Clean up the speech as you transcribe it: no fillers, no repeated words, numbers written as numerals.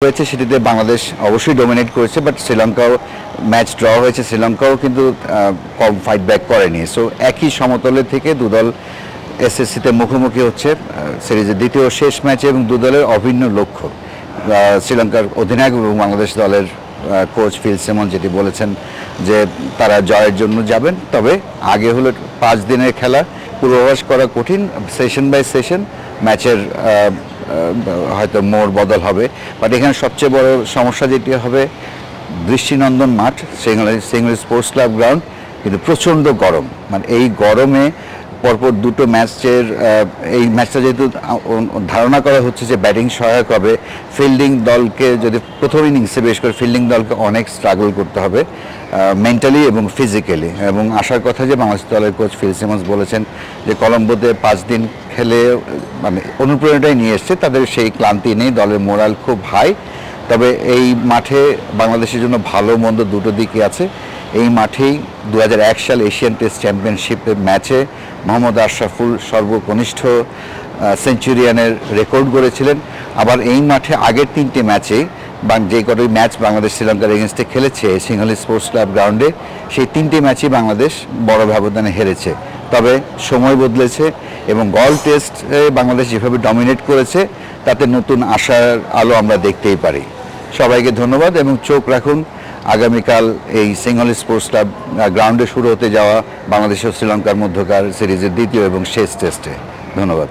হয়েছে সেটিতে বাংলাদেশ অবশ্যই ডমিনেট করেছে, বাট শ্রীলঙ্কাও ম্যাচ ড্র হয়েছে, শ্রীলঙ্কাও কিন্তু কম ফাইট ব্যাক করেনি। সো একই সমতলে থেকে দুদল এসএসসিতে মুখোমুখি হচ্ছে সিরিজের দ্বিতীয় শেষ ম্যাচে, এবং দুদলের অভিন্ন লক্ষ্য। শ্রীলঙ্কার অধিনায়ক এবং বাংলাদেশ দলের কোচ ফিল সিমন্স যেটি বলেছেন যে তারা জয়ের জন্য যাবেন, তবে আগে হলো 5 দিনের খেলা, পূর্বাভাস করা কঠিন। সেশন বাই সেশন ম্যাচের হয়তো মোড় বদল হবে, বাট এখানে সবচেয়ে বড় সমস্যা যেটি হবে দৃষ্টিনন্দন মাঠ সিংহলী স্পোর্টস ক্লাব গ্রাউন্ড, কিন্তু প্রচণ্ড গরম। মানে এই গরমে পরপর দুটো ম্যাচের এই ম্যাচটা যেহেতু ধারণা করা হচ্ছে যে ব্যাটিং সহায়ক হবে, ফিল্ডিং দলকে যদি প্রথম ইনিংসে বেশ করে ফিল্ডিং দলকে অনেক স্ট্রাগল করতে হবে মেন্টালি এবং ফিজিক্যালি। এবং আশার কথা যে বাংলাদেশ দলের কোচ ফিল সিমন্স বলেছেন যে কলম্বোতে 5 দিন খেলে মানে অনুপ্রেরণাটাই নিয়ে এসছে, তাদের সেই ক্লান্তি নেই, দলের মোরাল খুব হাই। তবে এই মাঠে বাংলাদেশের জন্য ভালো মন্দ দুটো দিকই আছে। এই মাঠেই 2001 সাল এশিয়ান টেস্ট চ্যাম্পিয়নশিপের ম্যাচে মোহাম্মদ আশরাফুল সর্বকনিষ্ঠ সেঞ্চুরিয়ানের রেকর্ড গড়েছিলেন। আবার এই মাঠে আগের 3টে ম্যাচে যে কটি ম্যাচ বাংলাদেশ শ্রীলঙ্কার এগেনস্টে খেলেছে সিংহলী স্পোর্টস ক্লাব গ্রাউন্ডে, সেই 3টে ম্যাচই বাংলাদেশ বড় ব্যবধানে হেরেছে। তবে সময় বদলেছে এবং গলফ টেস্টে বাংলাদেশ যেভাবে ডমিনেট করেছে তাতে নতুন আশার আলো আমরা দেখতেই পারি। সবাইকে ধন্যবাদ এবং চোখ রাখুন আগামীকাল এই সিংহলী স্পোর্টস ক্লাব গ্রাউন্ডে শুরু হতে যাওয়া বাংলাদেশ ও শ্রীলঙ্কার মধ্যকার সিরিজের দ্বিতীয় এবং শেষ টেস্টে। ধন্যবাদ।